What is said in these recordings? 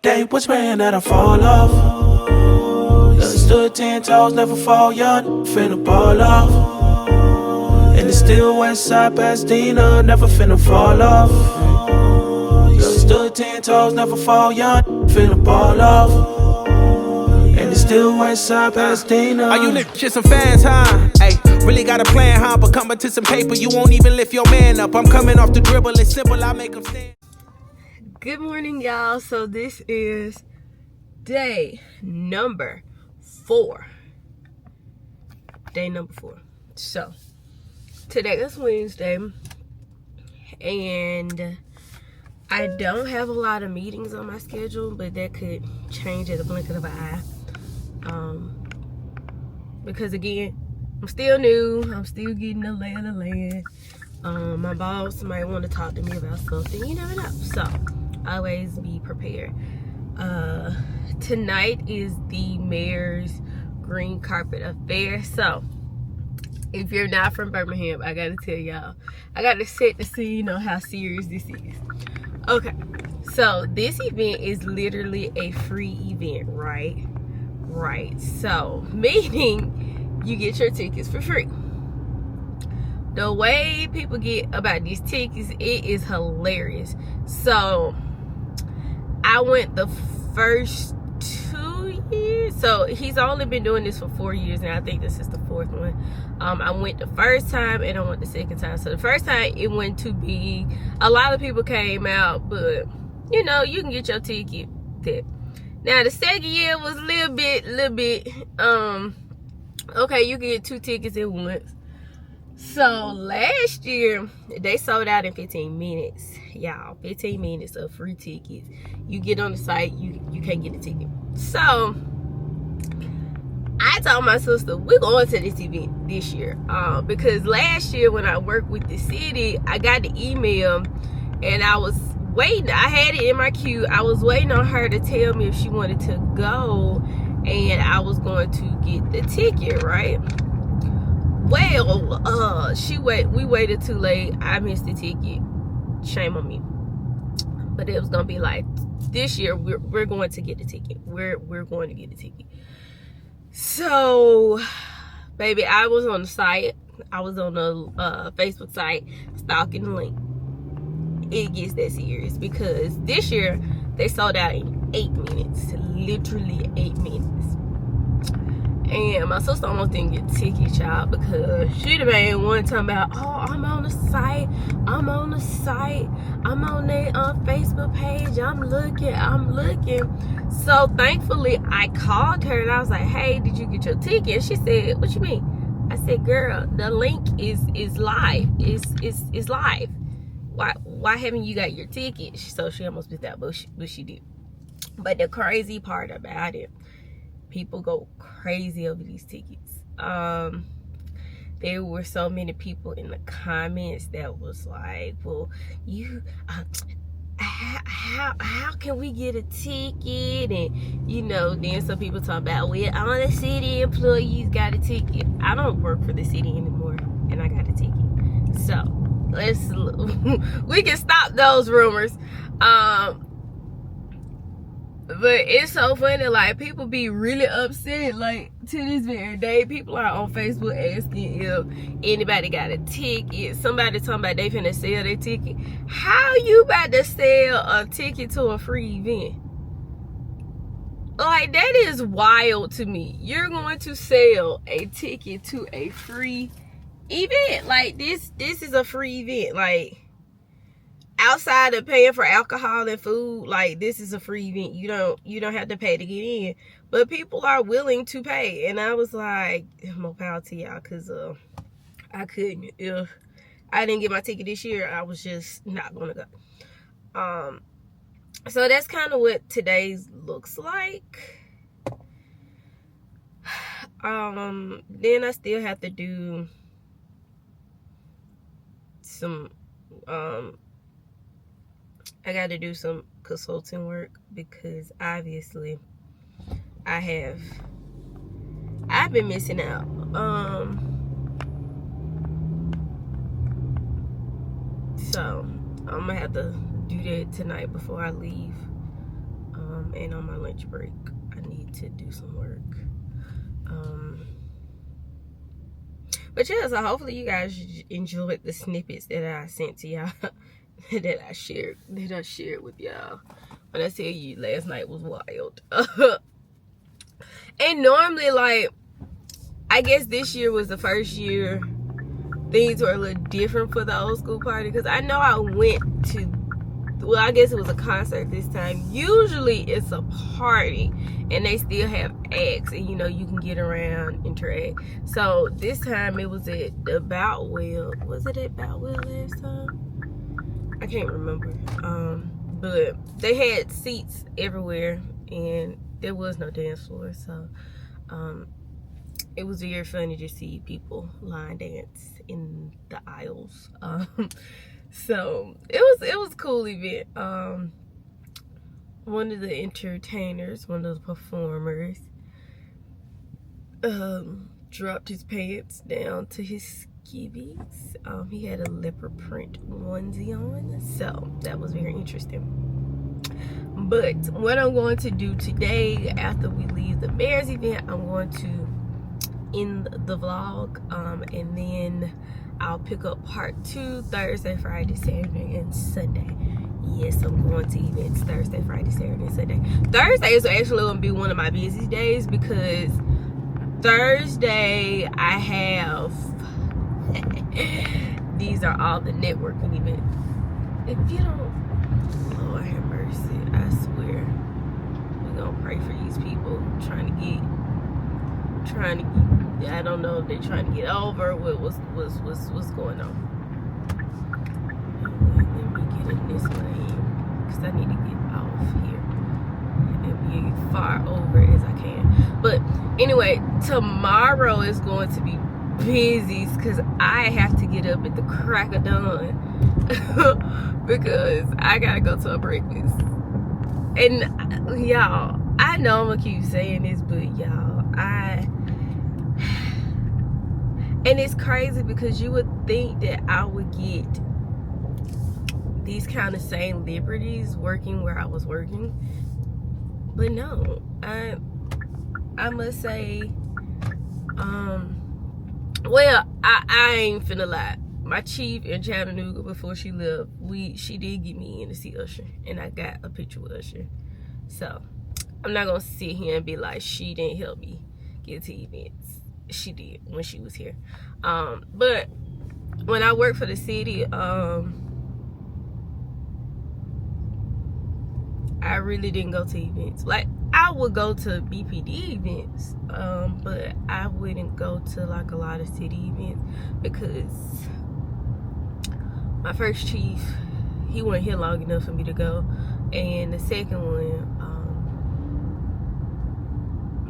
They was praying that I fall off. Stood 10 toes, never fall young, finna ball off. And it's still west side Pasadena, never finna fall off. Stood 10 toes, never fall young, finna ball off. And it's still west side Pasadena. Are you lift shit some fans, huh? Ay, really got a plan, huh? But coming to some paper, you won't even lift your man up. I'm coming off the dribble, it's simple, I make them stand. Good morning, y'all. So this is day number 4. Day number 4. So today is Wednesday, and I don't have a lot of meetings on my schedule, but that could change at the blink of an eye. Because again, I'm still new. I'm still getting the lay of the land. My boss might want to talk to me about something. You never know. So always be prepared. Tonight is the mayor's green carpet affair. So if you're not from Birmingham, I gotta tell y'all, I gotta set the scene on how serious this is. Okay, so this event is literally a free event, right? So meaning you get your tickets for free. The way people get about these tickets, it is hilarious. So I went the first 2 years. So he's only been doing this for 4 years now. I think this is the 4th one. I went the first time and I went the second time. So the first time it went too big. A lot of people came out, but you know, you can get your ticket there. Now the second year was a little bit, okay, you can get 2 tickets at once. So last year they sold out in 15 minutes, y'all. 15 minutes of free tickets. You get on the site, you can't get a ticket. So I told my sister, we're going to this event this year, because last year when I worked with the city, I got the email and I was waiting. I had it in my queue. I was waiting on her to tell me if she wanted to go, and I was going to get the ticket, right? Well, we waited too late. I missed the ticket. Shame on me. But it was gonna be like, this year we're going to get the ticket. We're going to get the ticket. So, baby, I was on the site. I was on the Facebook site stalking the link. It gets that serious because this year they sold out in 8 minutes. Literally 8 minutes. And my sister almost didn't get tickets, y'all, because she the main one talking about, oh, I'm on the site, I'm on their Facebook page, I'm looking. So thankfully I called her and I was like, hey, did you get your ticket? She said, what you mean? I said, girl, the link is live. It's live. Why haven't you got your ticket? So she almost missed that, but she did. But the crazy part about it, people go crazy over these tickets. There were so many people in the comments that was like, well, you how can we get a ticket? And you know, then some people talk about, well, all the city employees got a ticket. I don't work for the city anymore and I got a ticket. So we can stop those rumors. But it's so funny, like, people be really upset, like, to this very day. People are on Facebook asking if anybody got a ticket. Somebody talking about they finna sell their ticket. How you about to sell a ticket to a free event? Like, that is wild to me. You're going to sell a ticket to a free event. Like, this is a free event. Like, outside of paying for alcohol and food, like, this is a free event. You don't have to pay to get in, but people are willing to pay. And I was like, more power to y'all, because I couldn't. If I didn't get my ticket this year, I was just not gonna go. So that's kind of what today's looks like. Then I still have to do some I got to do some consulting work because obviously I've been missing out. So I'm gonna have to do that tonight before I leave. and on my lunch break I need to do some work. But yeah, so hopefully you guys enjoyed the snippets that I sent to y'all, that I shared with y'all. When I tell you last night was wild. And normally, like, I guess this year was the first year things were a little different for the old school party, because I know I went to, well, I guess it was a concert this time. Usually it's a party and they still have acts, and you know, you can get around, interact. So this time it was at the Boutwell. Was it at Boutwell last time? I can't remember. But they had seats everywhere and there was no dance floor, so it was very funny to see people line dance in the aisles. So it was a cool event. One of the entertainers, one of the performers, dropped his pants down to his skivvies. He had a leopard print onesie on, so that was very interesting. But what I'm going to do today, after we leave the Bears event, I'm going to end the vlog, and then I'll pick up part 2 Thursday, Friday, Saturday, and Sunday. Yes, I'm going to events Thursday, Friday, Saturday, and Sunday. Thursday is actually going to be one of my busiest days, because Thursday I have these are all the networking events. If you don't, Lord have mercy, I swear, we're gonna pray for these people trying to get, I don't know if they're trying to get over what's going on. Let me get in this lane, because I need to get off here and be far over as I can. But anyway, tomorrow is going to be busy, because I have to get up at the crack of dawn because I gotta go to a breakfast. And y'all, I know I'm gonna keep saying this, but y'all, and it's crazy, because you would think that I would get these kind of same liberties working where I was working, but no, I must say, well, I ain't finna lie. My chief in Chattanooga, before she left, she did get me in to see Usher, and I got a picture with Usher. So I'm not gonna sit here and be like she didn't help me get to events. She did when she was here. But when I worked for the city, I really didn't go to events. Like, I would go to BPD events, but I wouldn't go to like a lot of city events, because my first chief, he wasn't here long enough for me to go, and the second one,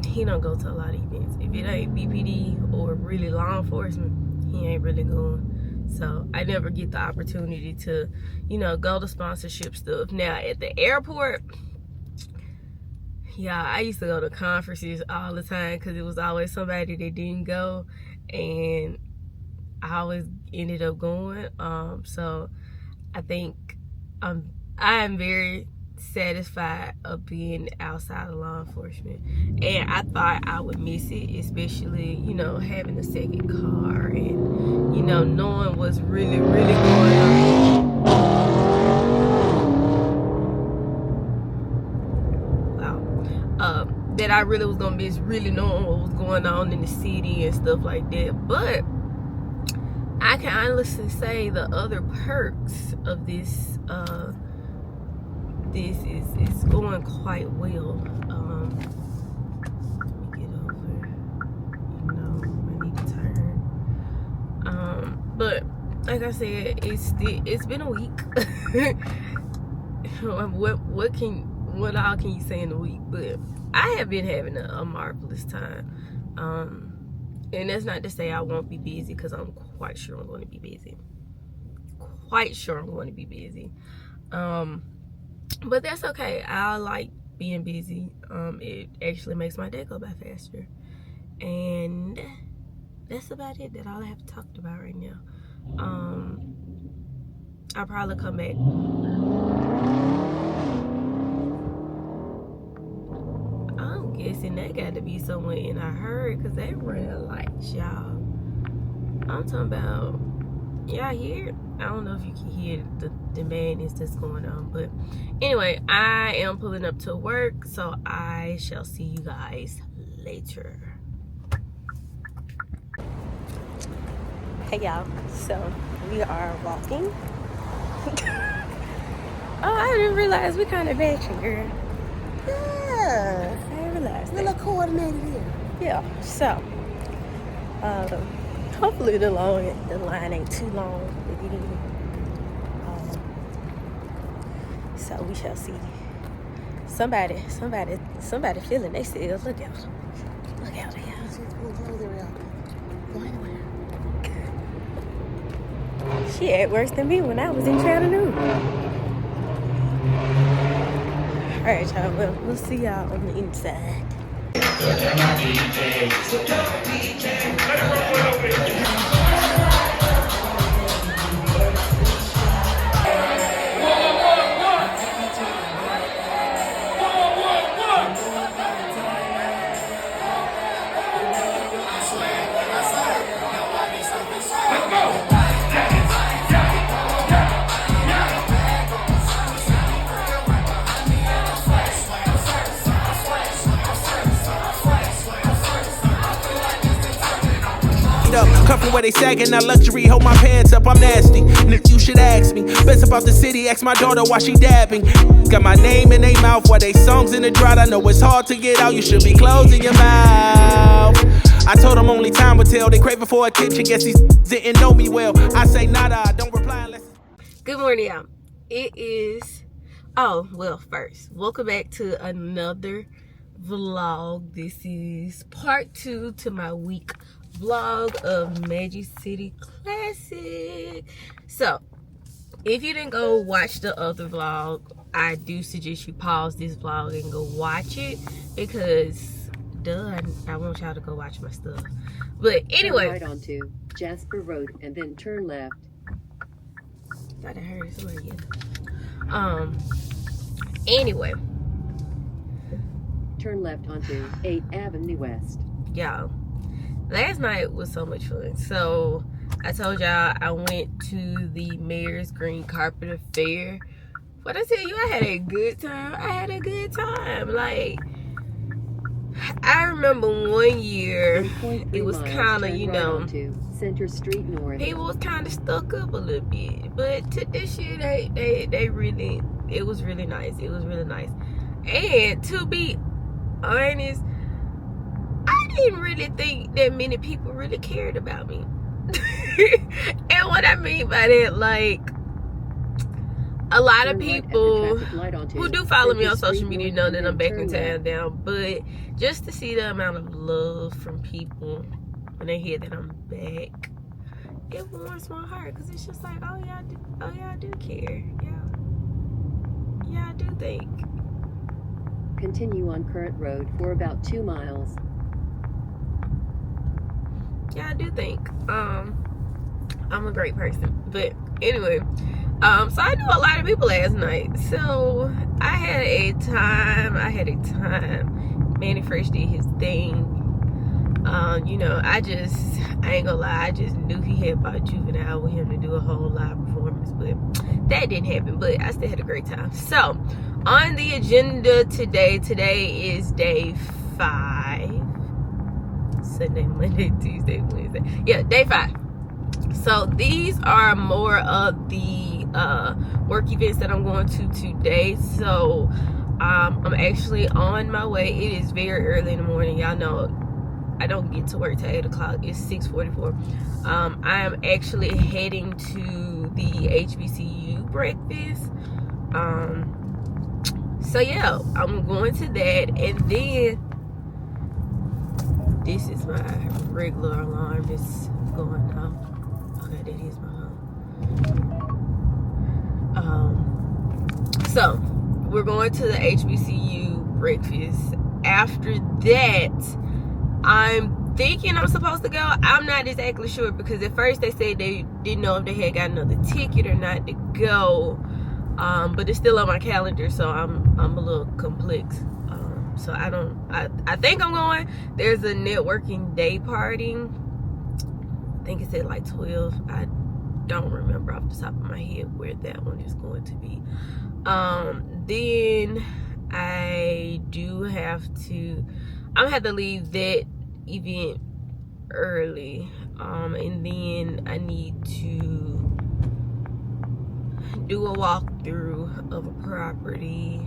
he don't go to a lot of events. If it ain't BPD or really law enforcement, he ain't really going. So I never get the opportunity to, you know, go to sponsorship stuff. Now at the airport, yeah, I used to go to conferences all the time, because it was always somebody that didn't go, and I always ended up going. So I think I am very satisfied of being outside of law enforcement, and I thought I would miss it, especially, you know, having a second car and, you know, knowing what's really going on. Wow. That I really was gonna miss, really knowing what was going on in the city and stuff like that. But I can honestly say the other perks of this this is going quite well. Let me get over, you know, I need to turn. But like I said, it's been a week. What all can you say in a week? But I have been having a marvelous time. And that's not to say I won't be busy, because I'm quite sure I'm going to be busy. But that's okay. I like being busy. It actually makes my day go by faster. And that's about it. That's all I have to talk about right now. I'll probably come back. guessing they got to be somewhere in a hurry because they ran lights, y'all. I'm talking about, y'all hear? I don't know if you can hear the madness that's going on, but anyway, I am pulling up to work, so I shall see you guys later. Hey y'all, so we are walking. Oh, I didn't realize we kind of matching, girl. Yeah. I didn't realize We look coordinated here. Yeah, so hopefully the line ain't too long to get in. So we shall see. Somebody feeling they self. Look out. Look out there. Go anywhere. She had worse than me when I was in Chattanooga. Alright, y'all. Well, we'll see y'all on the inside. Come from where they sagging, now luxury, hold my pants up, I'm nasty. Nigga, you should ask me. Best about the city, ask my daughter why she dabbing. Got my name in their mouth while they songs in the drought. I know it's hard to get out, you should be closing your mouth. I told them only time would tell. They craving for attention, guess these didn't know me well. I say nada, I don't reply unless. Good morning, y'all. It is, oh, well, first, welcome back to another vlog. This is part 2 to my week vlog of Magic City Classic. So if you didn't go watch the other vlog, I do suggest you pause this vlog and go watch it, because I want y'all to go watch my stuff. But anyway, turn right onto Jasper Road and then turn left. Thought I heard somebody yell. Anyway, turn left onto 8th Avenue West. y'all, last night was so much fun. So I told y'all I went to the Mayor's Green Carpet Affair. What I tell you, I had a good time. Like, I remember one year it was kind of, you know, Center Street North. People was kind of stuck up a little bit, but to this year they really, it was really nice. It was really nice. And to be honest, I didn't really think that many people really cared about me. And what I mean by that, like, a lot of people who do follow me on social media know that I'm back in town now, but just to see the amount of love from people when they hear that I'm back, it warms my heart, because it's just like, oh y'all do care. Yeah, I do think. Continue on Current Road for about 2 miles. Yeah, I do think I'm a great person. But anyway, so I knew a lot of people last night, so I had a time. Manny Fresh did his thing. You know, I ain't gonna lie, I just knew he had bought Juvenile with him to do a whole live performance, but that didn't happen. But I still had a great time. So on the agenda today is day 5. Sunday, Monday, Tuesday, Wednesday. Yeah, day 5. So these are more of the work events that I'm going to today. So I'm actually on my way. It is very early in the morning. Y'all know I don't get to work till 8 o'clock. It's 6:44. I am actually heading to the HBCU breakfast. So yeah, I'm going to that, and then this is my regular alarm that's going off. Okay, that is my home. So we're going to the HBCU breakfast. After that, I'm thinking I'm supposed to go. I'm not exactly sure, because at first they said they didn't know if they had got another ticket or not to go. But it's still on my calendar, so I'm a little complex. So I think I'm going. There's a networking day party. I think it's at like 12. I don't remember off the top of my head where that one is going to be. Then I do have to, I'm gonna have to leave that event early. And then I need to do a walkthrough of a property.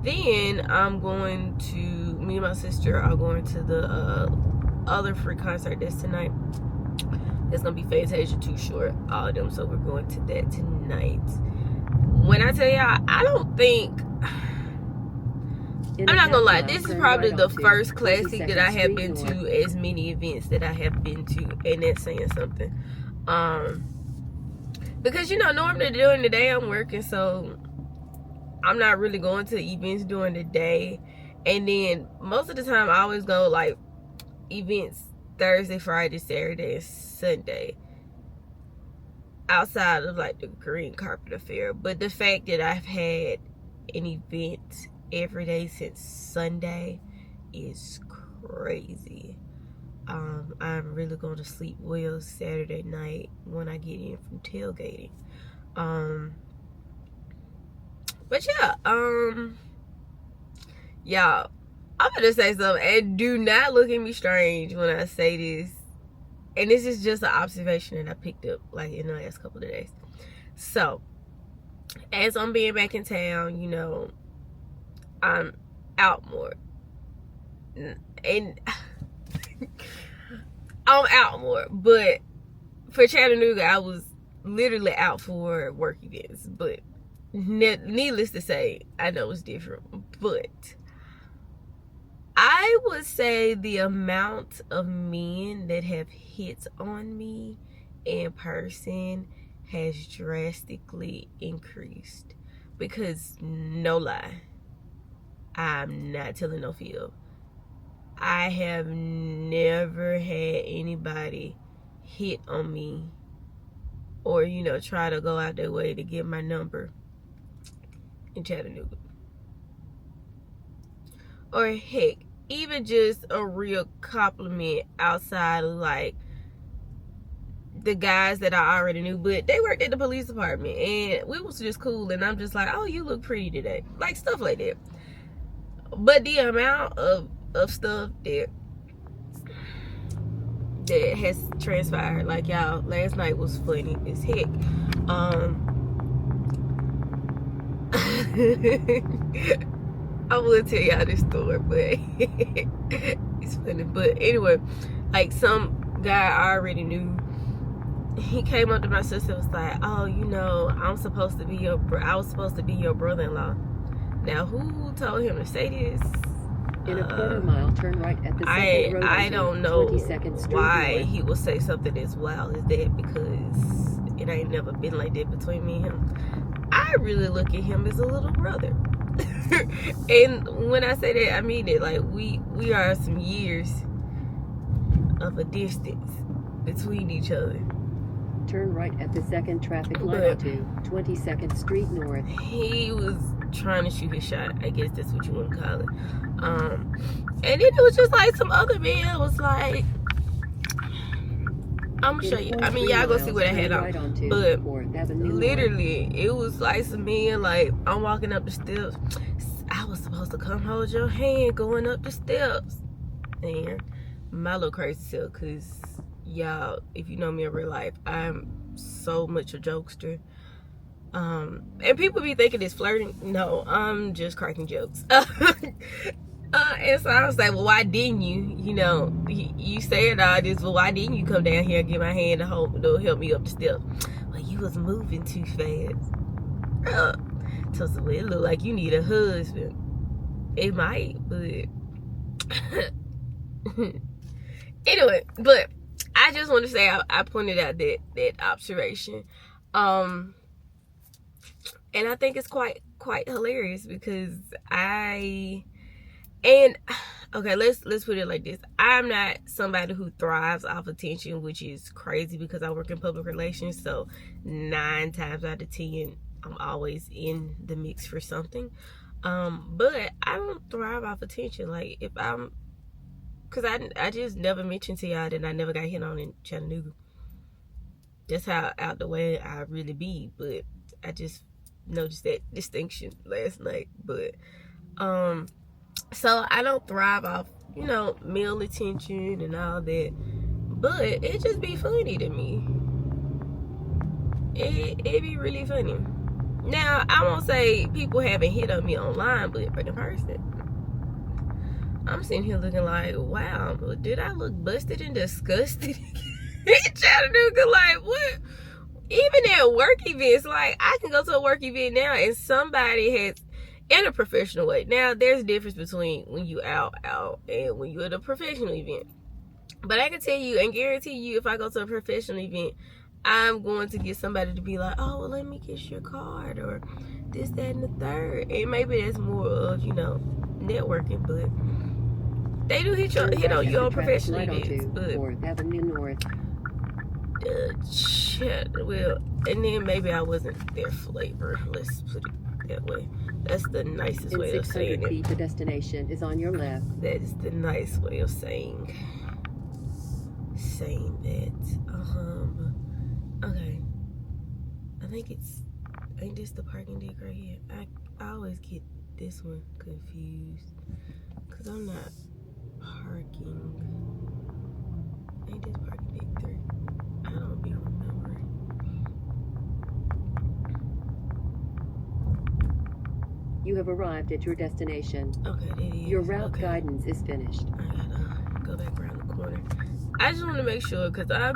Then I'm going to, me and my sister are going to the other free concert that's tonight. It's gonna be Fantasia Too Short, all of them, so we're going to that tonight. When I tell y'all, I don't think, I'm not gonna lie, this is probably the first classic that I have been to as many events that I have been to, and that's saying something. Because you know, normally during the day I'm working, so I'm not really going to events during the day. And then most of the time I always go like events Thursday, Friday, Saturday, and Sunday, outside of like the green carpet affair. But the fact that I've had an event every day since Sunday is crazy. I'm really going to sleep well Saturday night when I get in from tailgating. But yeah, y'all, I'm gonna say something, and do not look at me strange when I say this. And this is just an observation that I picked up like in the last couple of days. So, as I'm being back in town, you know, I'm out more. And I'm out more. But for Chattanooga, I was literally out for work events. But needless to say, I know it's different. But I would say the amount of men that have hit on me in person has drastically increased. Because, no lie, I'm not telling no fib. I have never had anybody hit on me or, you know, try to go out their way to get my number in Chattanooga. Or heck, even just a real compliment outside of like the guys that I already knew, but they worked at the police department and we was just cool, and I'm just like, oh, you look pretty today, like stuff like that. But the amount of stuff that has transpired, like y'all, last night was funny as heck. I would tell y'all this story, but it's funny. But anyway, like some guy I already knew, he came up to my sister and was like, oh, you know, I was supposed to be your brother-in-law. Now, who told him to say this? In a quarter mile, turn right at the second road. I don't know 22nd Street why north. he would say something as wild as that, because it ain't never been like that between me and him. I really look at him as a little brother. And when I say that, I mean it. Like, we are some years of a distance between each other. Turn right at the second traffic light onto 22nd Street north. He was trying to shoot his shot, I guess that's what you want to call it. And then it was just like some other man was like, I'm gonna show you. I mean, y'all go see what I had on. But literally, it was like some men, like, I'm walking up the steps. I was supposed to come hold your hand going up the steps. And my little crazy self, because y'all, if you know me in real life, I'm so much a jokester. And people be thinking it's flirting. No, I'm just cracking jokes. And so I was like, well, why didn't you? You know, you said all this, but why didn't you come down here and give my hand to help me up the steps? Well, you was moving too fast. So it look like you need a husband. It might, but anyway. But I just want to say I pointed out that observation, and I think it's quite hilarious because okay, let's put it like this. I'm not somebody who thrives off attention, which is crazy because I work in public relations. So 9 times out of 10, I'm always in the mix for something. But I don't thrive off attention. Like, if I'm, because I just never mentioned to y'all that I never got hit on in Chattanooga. That's how out the way I really be. But I just noticed that distinction last night. But so I don't thrive off, you know, male attention and all that. But it just be funny to me. It be really funny. Now, I won't say people haven't hit on me online, but in person, I'm sitting here looking like, wow, did I look busted and disgusted in Chattanooga? Like, what? Even at work events, like, I can go to a work event now and somebody has, in a professional way. Now, there's a difference between when you out, and when you're at a professional event. But I can tell you and guarantee you, if I go to a professional event, I'm going to get somebody to be like, oh, well, let me get your card, or this, that, and the third. And maybe that's more of, you know, networking, but they do hit on you on professional events. But Avenue North. Well, and then maybe I wasn't their flavor. Let's put it that way. That's the nicest way of saying it. 600 feet, the destination is on your left. That is the nice way of saying that. Okay. I think this the parking deck right here. I always get this one confused because I'm not parking. Ain't this parking deck 3? I don't be remembering. You have arrived at your destination. Okay, that is. Your route okay. guidance is finished. I gotta go back around the corner. I just want to make sure because I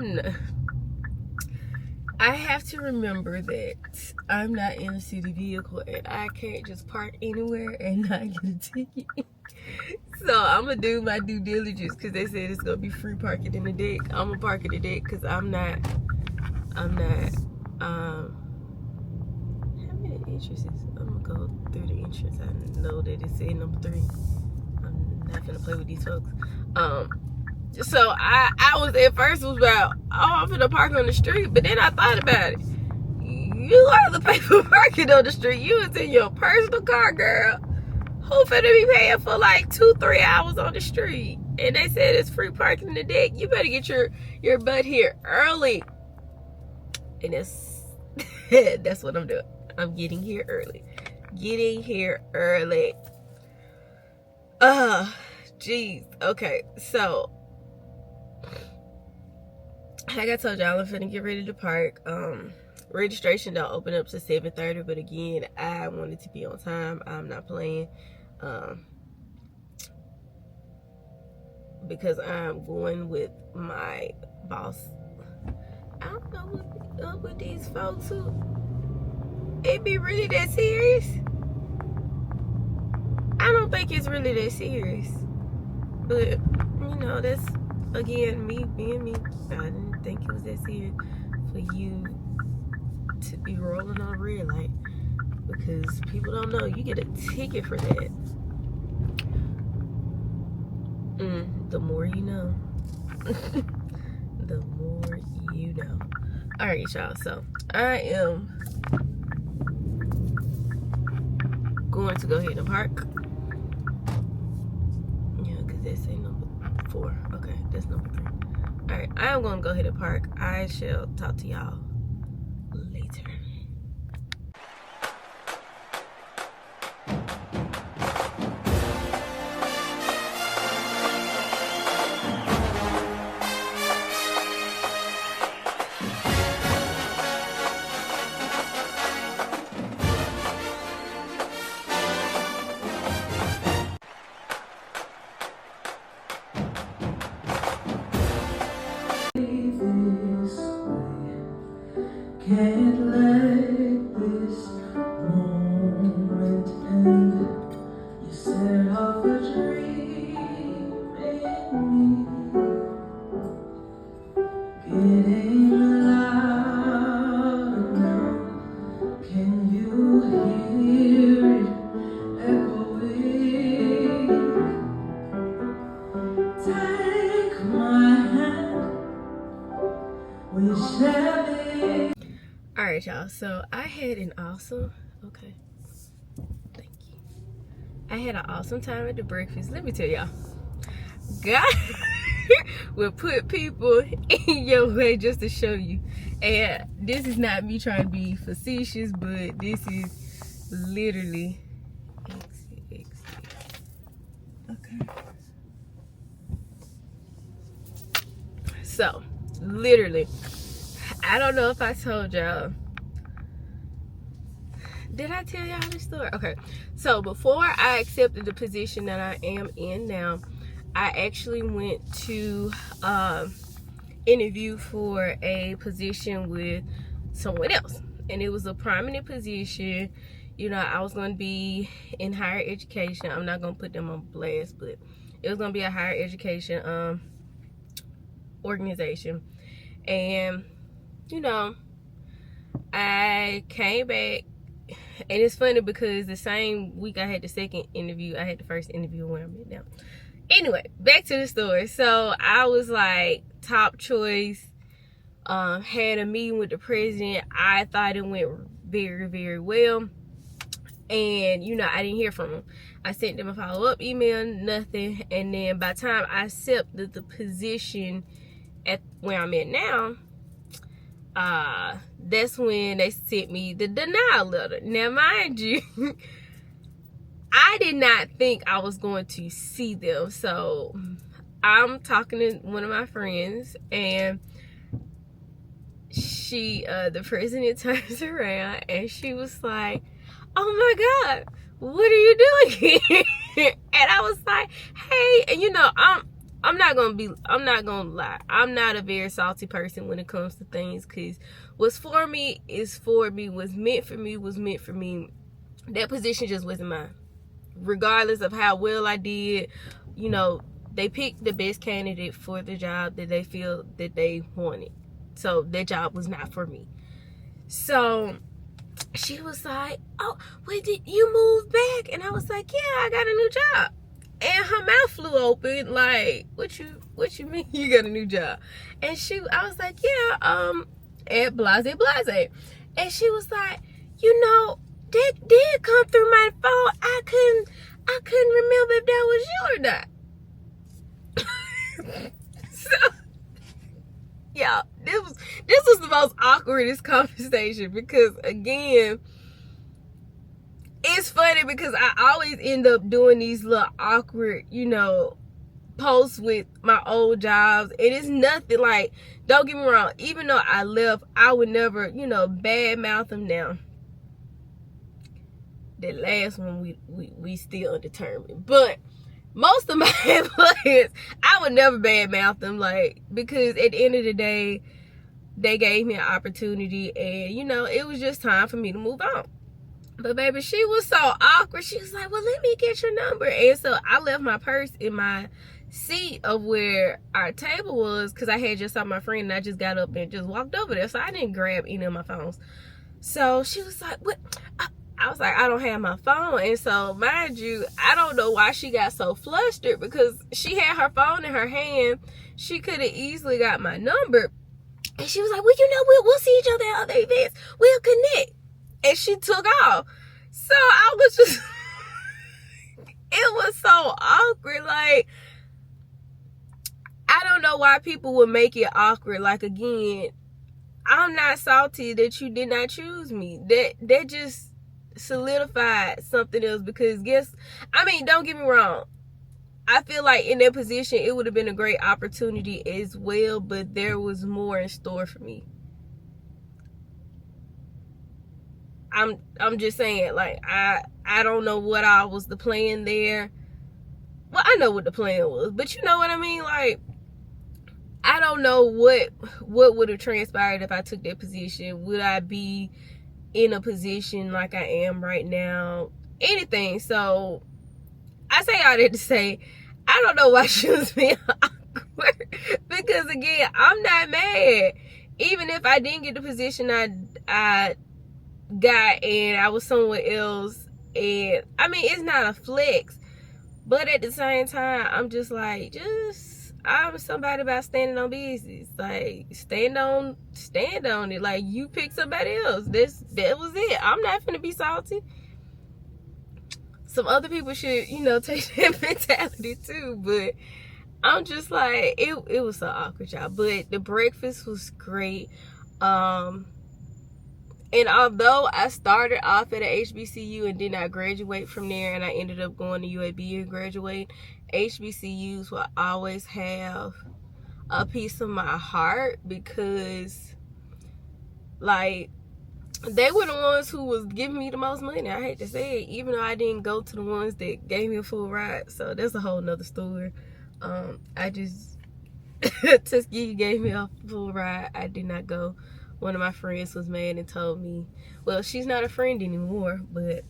have to remember that I'm not in a city vehicle and I can't just park anywhere and not get a ticket. So I'm gonna do my due diligence because they said it's gonna be free parking in the deck. I'm gonna park in the deck because I'm not how many entrances? I'm gonna go through the entrance. I know that it said number 3. I'm not gonna play with these folks. So I was at first was about, oh, I'm finna park on the street, but then I thought about it. You have to pay for parking on the street. You was in your personal car, girl. Who finna be paying for like 2-3 hours on the street? And they said it's free parking in the deck. You better get your butt here early. And that's what I'm doing. I'm getting here early. Jeez. Okay, so like I told y'all, I'm finna get ready to park. Registration don't open up to 7:30, but again, I wanted to be on time. I'm not playing, because I'm going with my boss. I don't know what's up with these folks who it be really that serious. I don't think it's really that serious, but you know, that's again me being me. I didn't think it was that serious for you to be rolling on red light, because people don't know you get a ticket for that. The more you know. The more you know. Alright, y'all, so I am going to go ahead and park. Yeah, because they say number 4. Okay, that's number 3. Alright, I am going to go ahead and park. I shall talk to y'all later. Can't let this moment end. You set off a dream in me, getting louder now. Can you hear it echoing? Take my hand, we shall be. Alright, y'all, So I had an awesome, okay, thank you. I had an awesome time at the breakfast. Let me tell y'all, God will put people in your way just to show you. And this is not me trying to be facetious, but this is literally, okay. So, literally, I don't know if I told y'all. Did I tell y'all this story? Okay. So, before I accepted the position that I am in now, I actually went to interview for a position with someone else. And it was a prominent position. You know, I was going to be in higher education. I'm not going to put them on blast, but it was going to be a higher education organization. And, you know, I came back. And it's funny because the same week I had the second interview, I had the first interview where I'm at now. Anyway, back to the story. So I was like top choice. Had a meeting with the president. I thought it went very, very well. And, you know, I didn't hear from him. I sent them a follow-up email, nothing. And then by the time I accepted the position at where I'm at now, that's when they sent me the denial letter. Now, mind you, I did not think I was going to see them. So I'm talking to one of my friends, and she, the president turns around and she was like, "Oh my God, what are you doing here?" And I was like, "Hey," and you know, I'm not gonna lie. I'm not a very salty person when it comes to things, because what's for me is for me. What's meant for me was meant for me. That position just wasn't mine. Regardless of how well I did, you know, they picked the best candidate for the job that they feel that they wanted. So that job was not for me. So she was like, "Oh, wait, did you move back?" And I was like, "Yeah, I got a new job." And her mouth flew open, like, what you mean you got a new job? And I was like, "Yeah, at blase blase." And she was like, "You know, that did come through my phone. I couldn't remember if that was you or not." So, yeah, this was the most awkwardest conversation, because again, it's funny because I always end up doing these little awkward, you know, posts with my old jobs. It is nothing like, don't get me wrong, even though I left, I would never, you know, badmouth them now. The last one we still undetermined, but most of my employers, I would never badmouth them, like, because at the end of the day, they gave me an opportunity, and you know, it was just time for me to move on. But baby, she was so awkward. She was like, "Well, let me get your number." And so I left my purse in my seat of where our table was, because I had just saw my friend and I just got up and just walked over there. So I didn't grab any of my phones. So she was like, "What?" I was like, "I don't have my phone." And so, mind you, I don't know why she got so flustered, because she had her phone in her hand. She could have easily got my number. And she was like, "Well, you know, we'll see each other at other events. We'll connect." And she took off. So I was just, it was so awkward. Like, I don't know why people would make it awkward. Like, again, I'm not salty that you did not choose me. That just solidified something else, because don't get me wrong. I feel like in that position, it would have been a great opportunity as well, but there was more in store for me. I'm just saying, like, I don't know what all was the plan there. Well, I know what the plan was, but you know what I mean? Like, I don't know what would have transpired if I took that position. Would I be in a position like I am right now? Anything. So I say all that to say, I don't know why she was being awkward, because again, I'm not mad. Even if I didn't get the position I got and I was somewhere else, and I mean, it's not a flex, but at the same time, I'm just like, I'm somebody about standing on business. Like, stand on it. Like, you pick somebody else. That was it. I'm not finna be salty. Some other people should, take that mentality too. But I'm just like, it was so awkward, y'all. But the breakfast was great. And although I started off at a HBCU and did not graduate from there, and I ended up going to UAB and graduate, HBCUs will always have a piece of my heart because, like, they were the ones who was giving me the most money. I hate to say it, even though I didn't go to the ones that gave me a full ride. So that's a whole nother story. I just, Tuskegee gave me a full ride. I did not go. One of my friends was mad and told me, well, she's not a friend anymore, but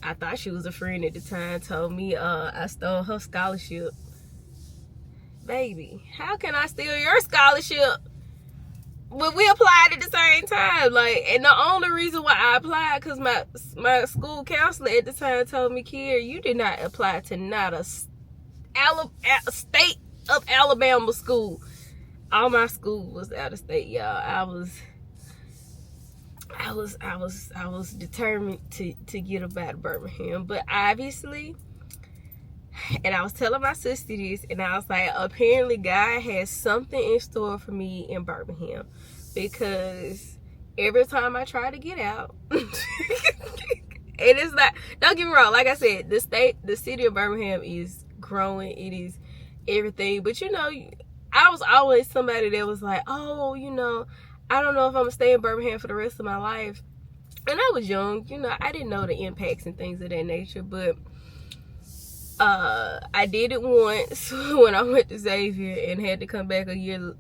I thought she was a friend at the time, told me I stole her scholarship. Baby, how can I steal your scholarship when we applied at the same time? Like, and the only reason why I applied, because my school counselor at the time told me, Keir, you did not apply to not a state of Alabama school. All my school was out of state, y'all. I was determined to get up out of Birmingham, but obviously, and I was telling my sister this, and I was like, apparently God has something in store for me in Birmingham, because every time I try to get out, and it's not, don't get me wrong, like I said, the city of Birmingham is growing, it is everything, but I was always somebody that was like, oh, I don't know if I'm going to stay in Birmingham for the rest of my life. And I was young, I didn't know the impacts and things of that nature. But I did it once when I went to Xavier and had to come back a year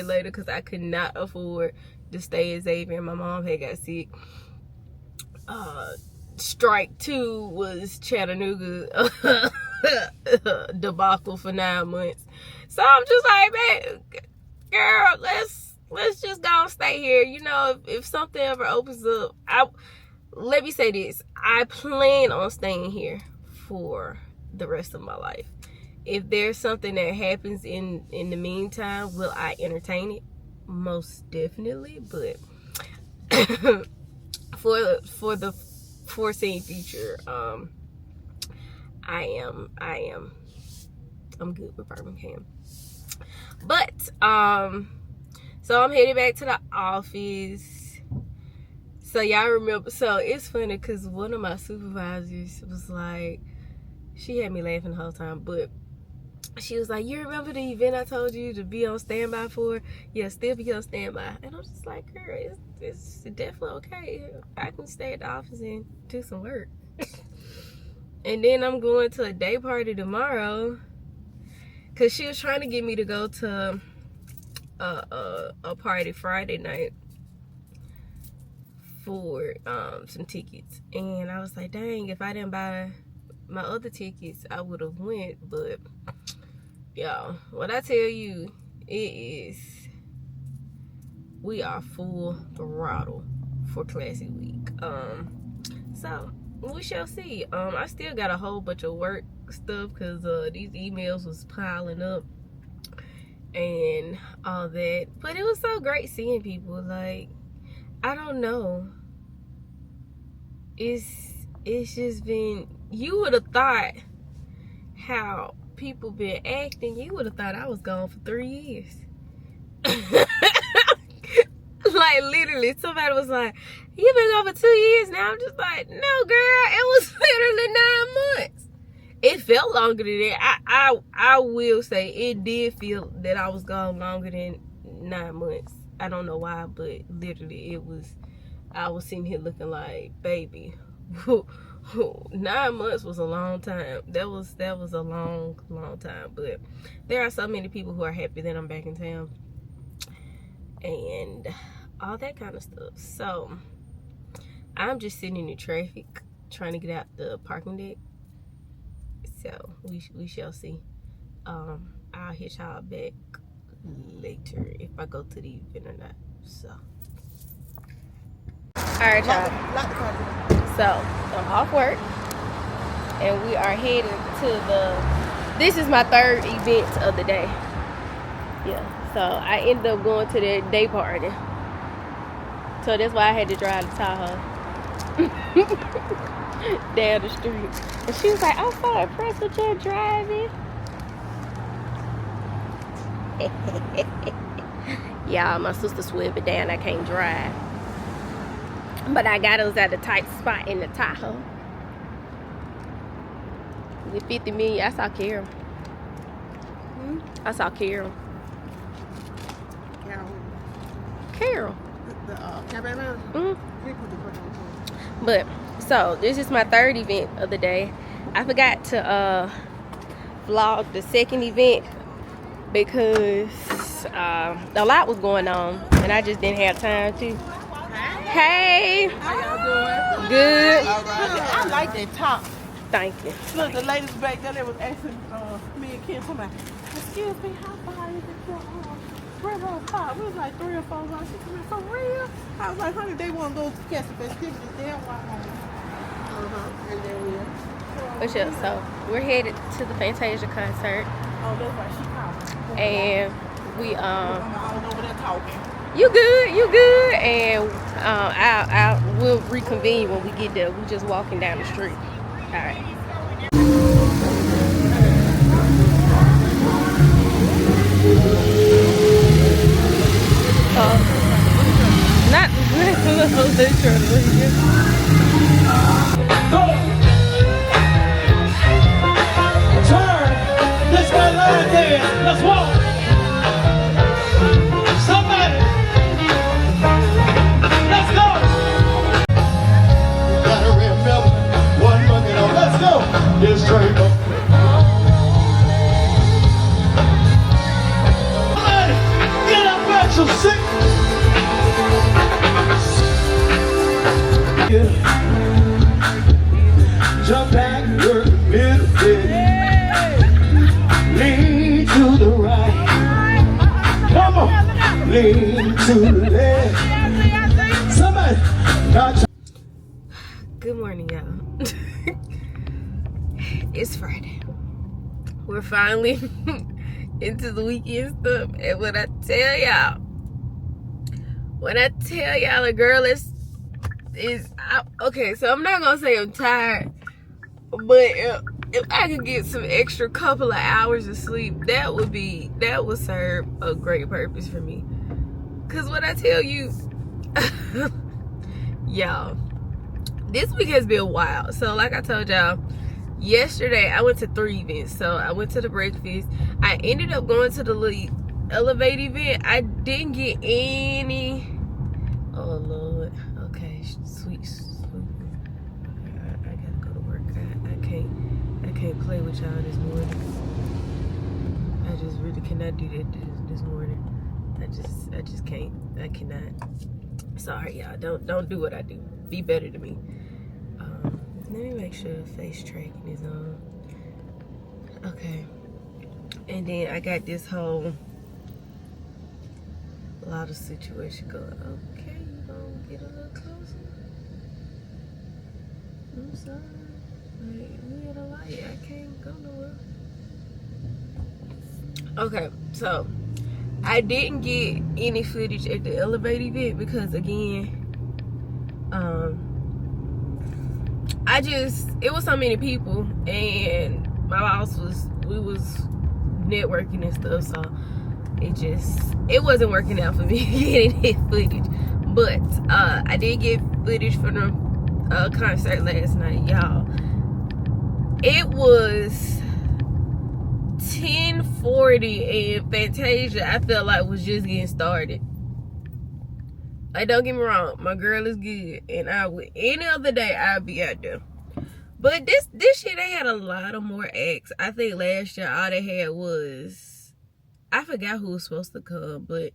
later because I could not afford to stay at Xavier. My mom had got sick. Strike 2 was Chattanooga debacle for 9 months. So I'm just like, man, girl, let's just go and stay here. If something ever opens up, let me say this, I plan on staying here for the rest of my life. If there's something that happens in the meantime, will I entertain it? Most definitely, but for the foreseen future, I'm good with Birmingham. But so I'm headed back to the office. So y'all remember, so it's funny because one of my supervisors was like, she had me laughing the whole time, but she was like, you remember the event I told you to be on standby for? Yeah, still be on standby. And I'm just like, girl, it's definitely okay. I can stay at the office and do some work. And then I'm going to a day party tomorrow because she was trying to get me to go to a party Friday night for some tickets. And I was like, dang, if I didn't buy my other tickets, I would have went. But y'all, what I tell you, we are full throttle for Classic Week. So we shall see. I still got a whole bunch of work stuff because these emails was piling up and all that. But it was so great seeing people. Like, I don't know. It's just been, you would have thought how people been acting, you would have thought I was gone for 3 years. Like, literally, somebody was like, you've been gone for 2 years now. I'm just like, no, girl, it was literally 9 months. It felt longer than that. I will say it did feel that I was gone longer than 9 months. I don't know why, but literally I was sitting here looking like, baby, 9 months was a long time. That was a long time. But there are so many people who are happy that I'm back in town and all that kind of stuff. So I'm just sitting in the traffic trying to get out the parking deck. So we shall see. I'll hit y'all back later if I go to the event or not. So alright, y'all. So I'm off work and we are headed to the This is my third event of the day. Yeah, so I ended up going to the day party. So that's why I had to drive the Tahoe down the street. And she was like, I'm so impressed with your driving. Y'all, my sister swept it down. I can't drive. But I got us at the tight spot in the Tahoe. With 50 million, I saw Carol. I saw Carol. Carol. But so this is my third event of the day. I forgot to vlog the second event because a lot was going on and I just didn't have time to. Hey, How y'all doing? good. All right. I like that top. Thank you. Look, the ladies back there, they was asking me and Kim, somebody, excuse me, how far is it to Railroad Park? We was like 3 or 4 miles. She said, for real? I was like, honey, they want to go to catch the festivities. They'll walk home. And then we'll. For sure. So we're headed to the Fantasia concert, Oh, that's why she called. and we I was over there talking. you good, and I will reconvene when we get there. We just walking down the street. All right. Not Turn. Let's go line dance. Let's walk. Somebody. Let's go. Gotta remember one bucket on. Let's go. This train go. Somebody, get up at your seat. Jump back, work a little bit. Lean to the right. Come on. Lean to the left. Somebody. Not Good morning, y'all. It's Friday. We're finally into the weekend stuff, and when I tell y'all, a girl is okay. So I'm not gonna say I'm tired, but if I could get some extra couple of hours of sleep, that would serve a great purpose for me. Cause when I tell you, y'all, this week has been wild. So like I told y'all, yesterday I went to 3 events. So I went to the breakfast. I ended up going to the Elevate event. I didn't get any. Oh Lord. Okay, sweet. I gotta go to work. I can't play with y'all this morning. I just really cannot do that this morning. I just can't. I cannot. Sorry, y'all. Don't do what I do. Be better to me. Let me make sure the face tracking is on. Okay. And then I got this whole lot of situation going. Okay, you gonna get a little closer? I'm sorry. Like, we at a light. I can't go nowhere. Okay, so I didn't get any footage at the Elevate event because again, it was so many people, and my boss we was networking and stuff, so it wasn't working out for me getting that footage. But I did get footage from the concert last night, y'all. It was 10:40 and Fantasia, I felt like, was just getting started. Like, don't get me wrong, my girl is good, and any other day I'll be out there. But this year they had a lot of more acts. I think last year all they had was, I forgot who was supposed to come, but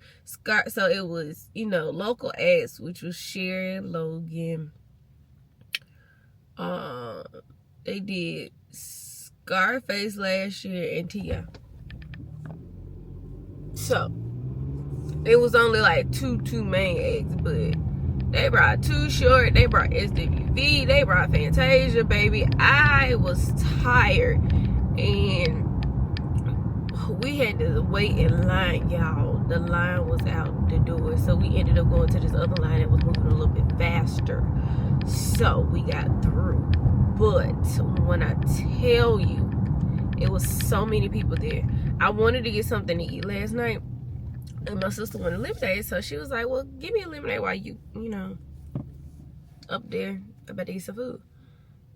so it was, local acts, which was Sharon, Logan. They did Scarface last year and T.I. So it was only like two main acts, but they brought Too Short, they brought SWV, they brought Fantasia, baby. I was tired, and we had to wait in line, y'all. The line was out the door, so we ended up going to this other line that was moving a little bit faster. So we got through. But when I tell you, it was so many people there. I wanted to get something to eat last night, and my sister wanted lemonade, so she was like, well, give me a lemonade while you know, up there about to eat some food.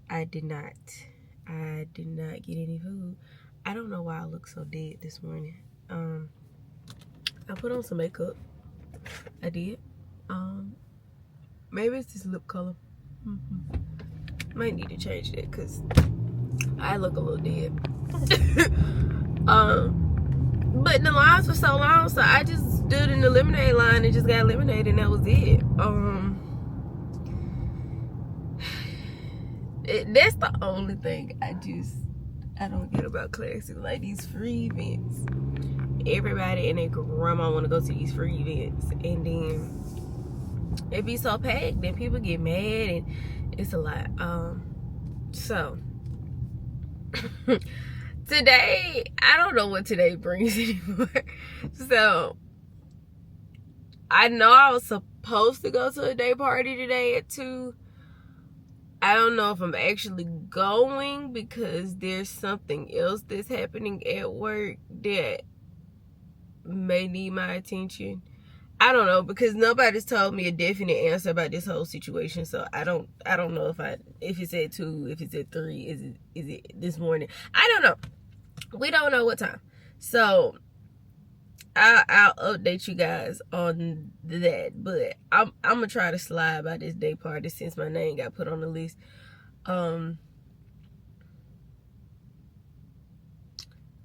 I did not get any food. I don't know why I look so dead this morning. I put on some makeup. I did. Maybe it's this lip color. Might need to change that because I look a little dead. But the lines were so long, so I just stood in the lemonade line and just got lemonade, and that was it. That's the only thing I don't get about classes, like these free events. Everybody and their grandma want to go to these free events, and then it be so packed, then people get mad, and it's a lot. So today, I don't know what today brings anymore. So I know I was supposed to go to a day party today at 2. I don't know if I'm actually going because there's something else that's happening at work that may need my attention. I don't know, because nobody's told me a definite answer about this whole situation. So I don't know if it's at 2, if it's at 3, is it this morning? I don't know. We don't know what time. So I'll update you guys on that, but I'm gonna try to slide by this day party since my name got put on the list.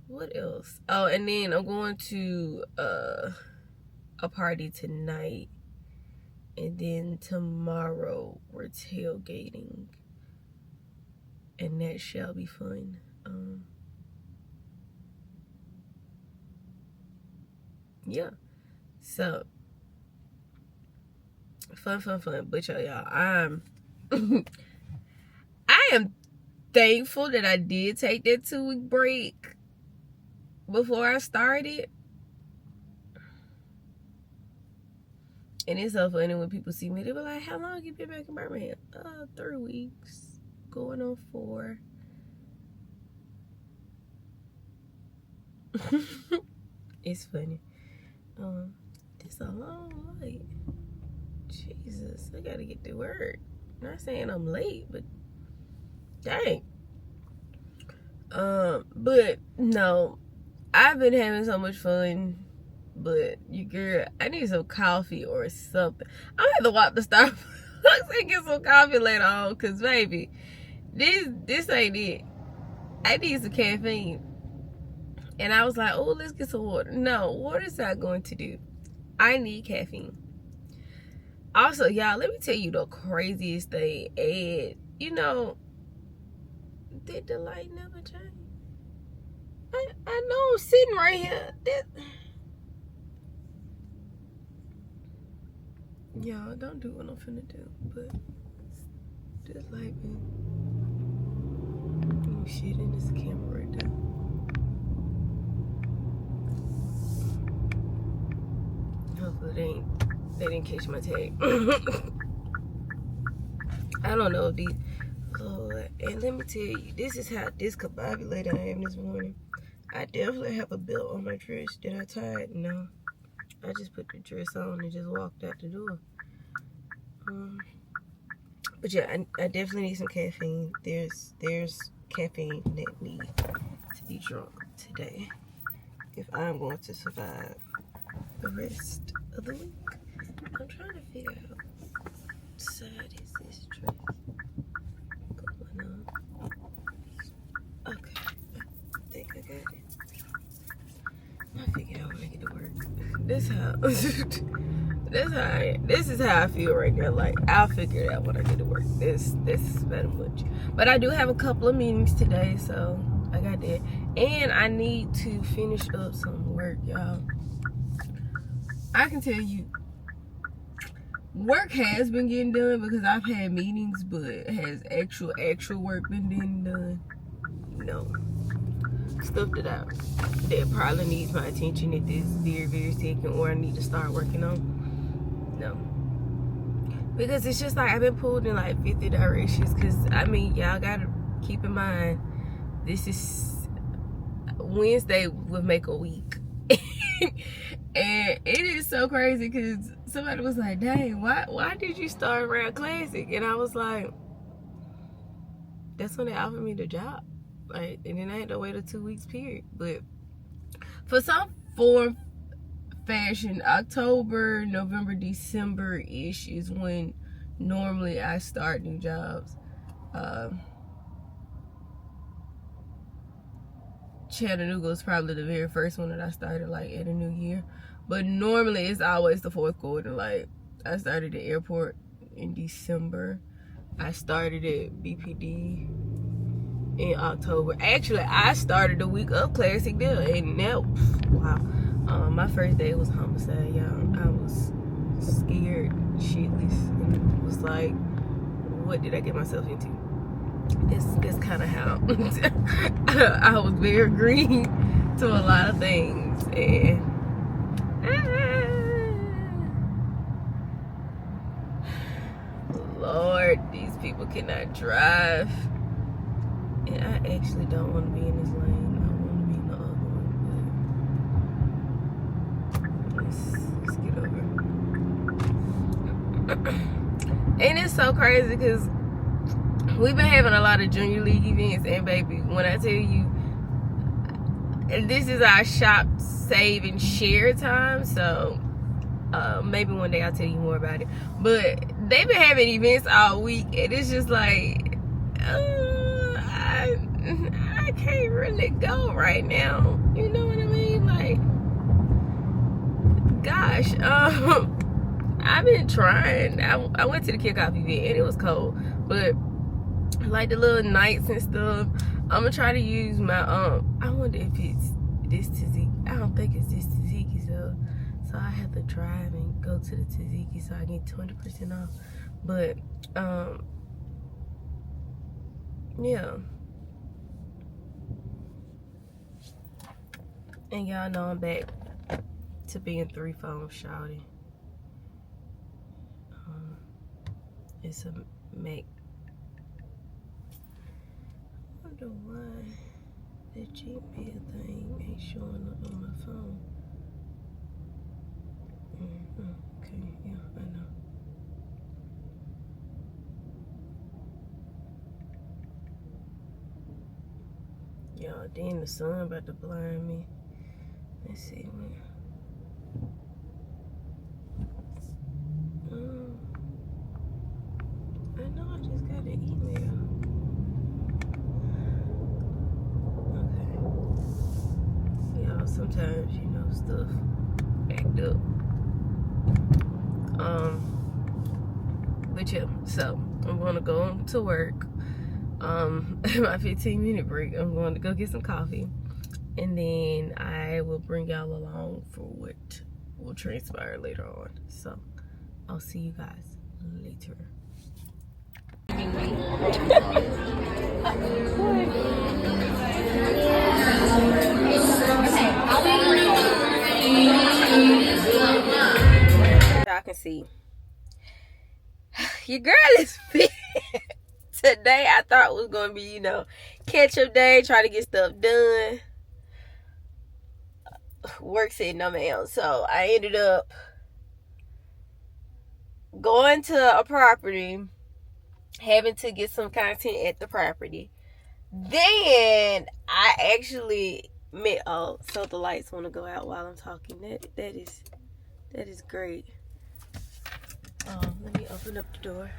What else? Oh, and then I'm going to a party tonight, and then tomorrow we're tailgating, and that shall be fun. Yeah, so fun. But y'all, I am thankful that I did take that 2-week break before I started. And it's so funny when people see me, they be like, how long you been back in Birmingham? 3 weeks, going on 4. It's funny. This a long night. Jesus, I gotta get to work. Not saying I'm late, but dang. But no, I've been having so much fun. But you girl, I need some coffee or something. I'm gonna have to walk the Starbucks and get some coffee later on, cause baby, this ain't it. I need some caffeine. And I was like, oh, let's get some water. No, water's not going to do. I need caffeine. Also, y'all, let me tell you the craziest thing. And, you know, did the light never change? I know I'm sitting right here. Y'all, don't do what I'm finna do. But this light been... Oh, shit, and this camera right there. Hopefully they didn't catch my tag. I don't know, these. Lord, and let me tell you, this is how discombobulated I am this morning. I definitely have a belt on my dress. Did I tie it? No. I just put the dress on and just walked out the door. But yeah, I definitely need some caffeine. There's caffeine that needs to be drunk today if I'm going to survive the rest of the week. I'm trying to figure out what side is this dress going on. Okay, I think I got it. I figured out when I get to work. This is how I feel right now. Like, I'll figure it out when I get to work. This is very much. But I do have a couple of meetings today, so I got that. And I need to finish up some work, y'all. I can tell you, work has been getting done because I've had meetings, but has actual work been getting done? No. stuff that probably needs my attention at this very, very second, or I need to start working on. No. Because it's just like I've been pulled in like 50 directions. Because, I mean, y'all got to keep in mind, this is Wednesday would make a week. And it is so crazy because somebody was like, dang, why did you start around Classic? And I was like, that's when they offered me the job. Like, and then I had to wait a 2 weeks period. But for some form fashion, October, November, December-ish is when normally I start new jobs. Chattanooga is probably the very first one that I started like at a new year. But normally it's always the fourth quarter. Like, I started at the airport in December. I started at BPD in October. Actually, I started the week of Classic Deal, and now, wow, my first day was homicide, y'all. I was scared shitless, and it was like, what did I get myself into? It's kind of how I was very green to a lot of things, and Lord, these people cannot drive. And I actually don't want to be in this lane. I want to be in the other one. But let's get over it. And it's so crazy because we've been having a lot of junior league events. And baby, when I tell you, this is our shop, save, and share time. So maybe one day I'll tell you more about it. But they've been having events all week. And it's just like, I can't really go right now. You know what I mean? Like, gosh, I've been trying. I went to the kickoff event and it was cold, but like the little nights and stuff, I'm gonna try to use my I wonder if it's this tzatziki. I don't think it's this tzatziki, so I have to drive and go to the tzatziki so I get 20% off. But yeah. And y'all know I'm back to being 3 phones shouty. It's a Mac. I wonder why the Gmail thing ain't showing up on my phone. Okay, yeah, I know. Y'all, then the sun about to blind me. Let's see when. I know I just got an email. Okay. Y'all, sometimes, you know, stuff backed up. But yeah, so I'm gonna go to work. My 15-minute break, I'm going to go get some coffee. And then I will bring y'all along for what will transpire later on. So I'll see you guys later. Y'all can see your girl is fit. Today I thought was gonna be, you know, catch up day, try to get stuff done. Work said no ma'am. So I ended up going to a property, having to get some content at the property. Then I actually met, oh, so the lights want to go out while I'm talking. That is great. Let me open up the door.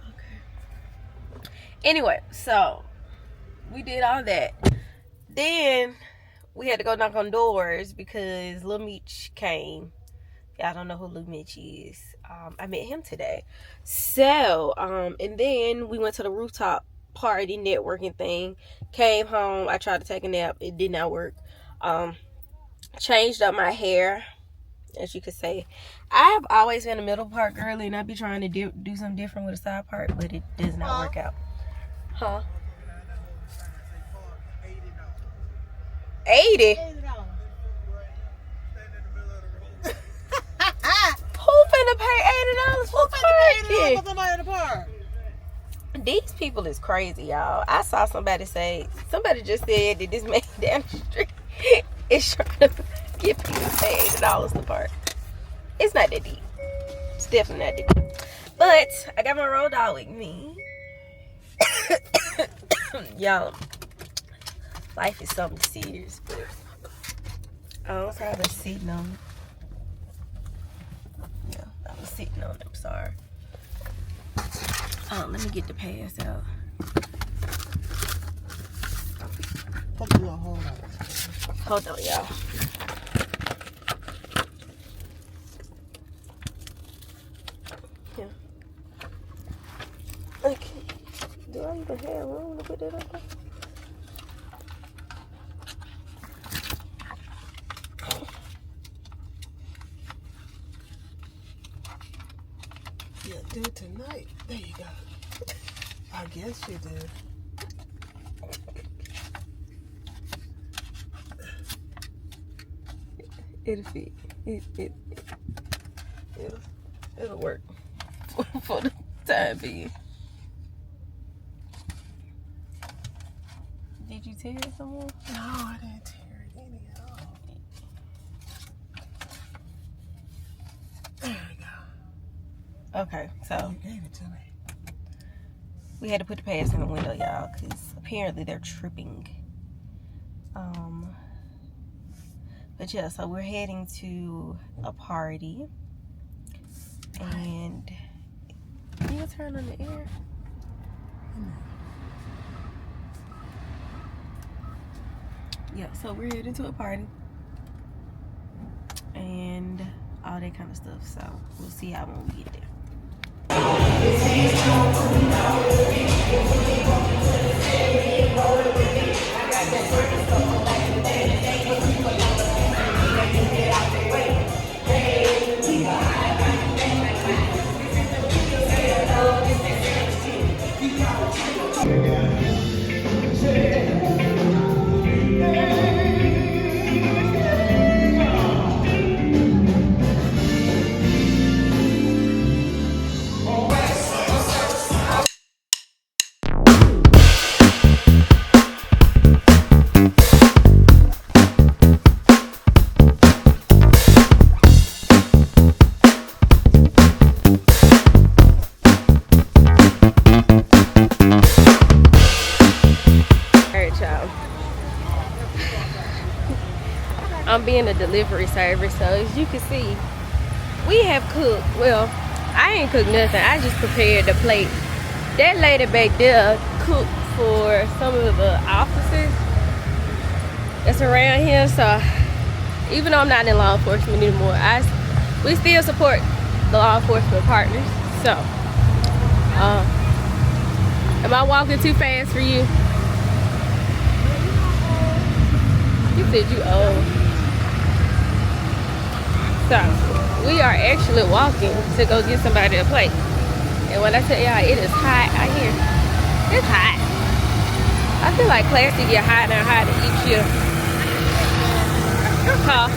Okay. Anyway, so we did all that. Then we had to go knock on doors because Lil Meech came. Y'all don't know who Lil Meech is. I met him today. So, and then we went to the rooftop party networking thing. Came home. I tried to take a nap. It did not work. Changed up my hair, as you could say. I have always been a middle part girly, and I be trying to do something different with a side part, but it does not work out. Huh? $80. Who finna pay $80 for parking? Somebody in the park. These people is crazy, y'all. I saw somebody just said that this man down the street is trying to get people to pay $80 to park. It's not that deep. It's definitely not that deep. But I got my road dog with me. Y'all, life is something serious, but I'm probably sitting on it. Yeah, I was sitting on it. I'm sorry. Oh, let me get the pass out. Hold on, y'all. Yeah. Okay. Do I even have room to put that up there? Yeah, do it tonight. There you go. I guess you did. It'll fit. It'll work for the time being. Did you tear it somewhere? No, I didn't tear it anyhow. There we go. Okay, so You gave it to me. we had to put the pads in the window, y'all, because apparently they're tripping. But yeah, so we're heading to a party. And you gonna turn on the air? Yeah, so we're heading to a party. And all that kind of stuff. So we'll see how when we get there. I'm being a delivery service, so as you can see, we have cooked. Well, I ain't cooked nothing. I just prepared the plate. That lady back there cooked for some of the officers that's around here. So even though I'm not in law enforcement anymore, we still support the law enforcement partners. So, am I walking too fast for you? You said you old. So, we are actually walking to go get somebody a plate. And when I tell y'all it is hot out here, it's hot. I feel like classy get hotter and hotter each year. Huh?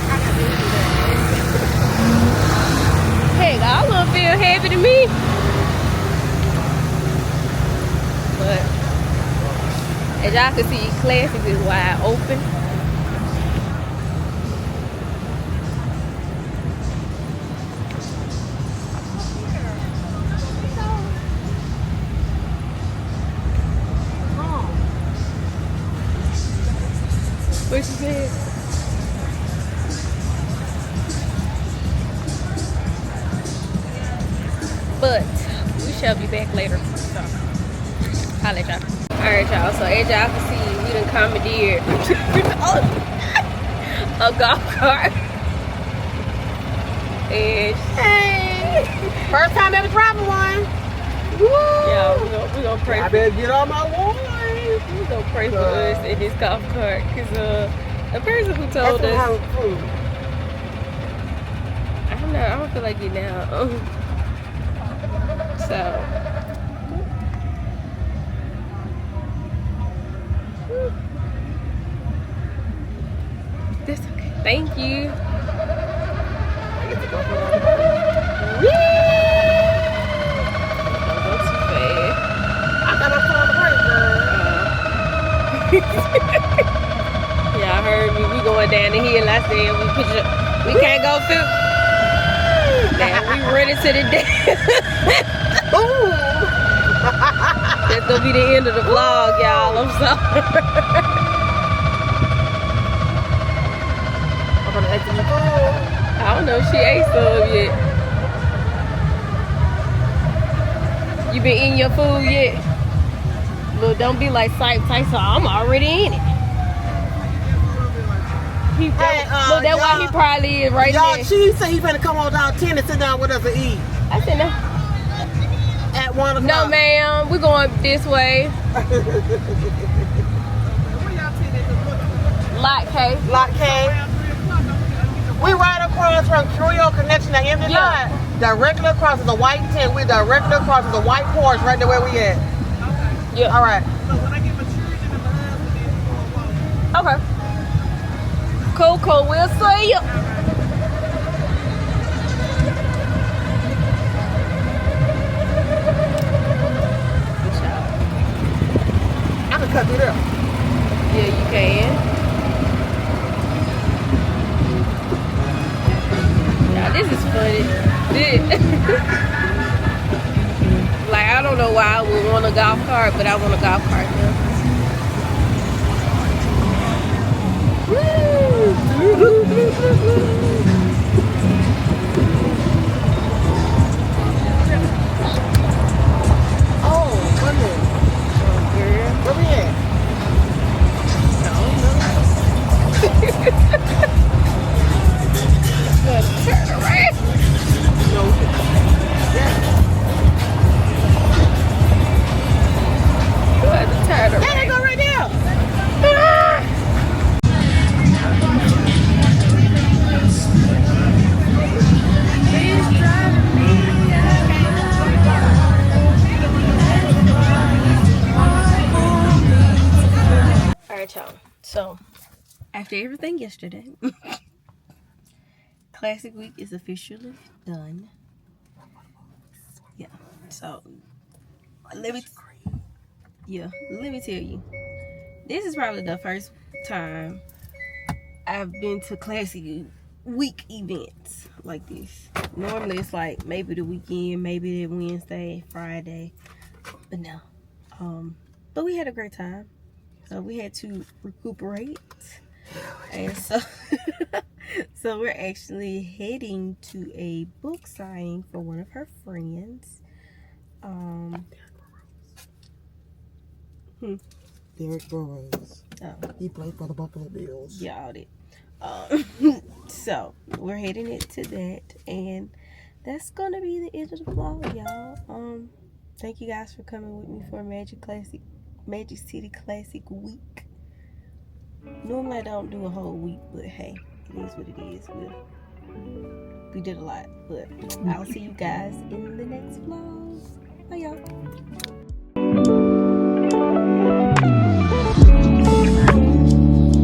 Heck, all of them feel heavy to me. But, as y'all can see, classic is wide open. What you said? But we shall be back later. So, holla at y'all. Alright, y'all. So, as y'all can see, we done commandeered a golf cart. And hey! First time ever driving one. Woo! Yeah, we gonna pray. I better get on my way. We gonna pray for us in this golf cart, cause the person who told us, I don't feel like getting out. So Thank you. Don't go too fast. I got my phone on the break, girl. Y'all heard me. We going down the hill. I said we can't go through. Now we running to the day. Boom! That's gonna be the end of the vlog, y'all. I'm sorry. I'm gonna ask you food. I don't know if she ate some yet. You been eating your food yet? Look, don't be like Tyson. I'm already in it. Look, that's why he probably is right Y'all, there. she said he finna come on down 10 and sit down with us and eat. I said no. At 1 o'clock. No, ma'am. We're going this way. Lot K. Lot K. We right across from Creole Connection at Empty Lot. Directly across is a white tent. We directly across is a white porch right there where we at. Yeah. All right. Okay. Cool. We'll see you. I can cut through there. Yeah, you can. Now this is funny. Like, I don't know why I would want a golf cart, but I want a golf cart now. Oh, wait a minute. Girl, Where we at? turn around. No. You have to turn around. There they go right there. Alright, y'all. So, after everything yesterday, Classic Week is officially done. Yeah. So, let me tell you. This is probably the first time I've been to Classic Week events like this. Normally it's like maybe the weekend, maybe the Wednesday, Friday, but no. But we had a great time. So we had to recuperate, and so so we're actually heading to a book signing for one of her friends. Derek Burroughs. Oh. He played for the Buffalo Bills. Y'all did. So we're heading into that, and that's gonna be the end of the vlog, y'all. Thank you guys for coming with me for Magic City Classic Week. Normally I don't do a whole week, but hey, it is what it is. We did a lot, but I'll see you guys in the next vlog. Bye, y'all.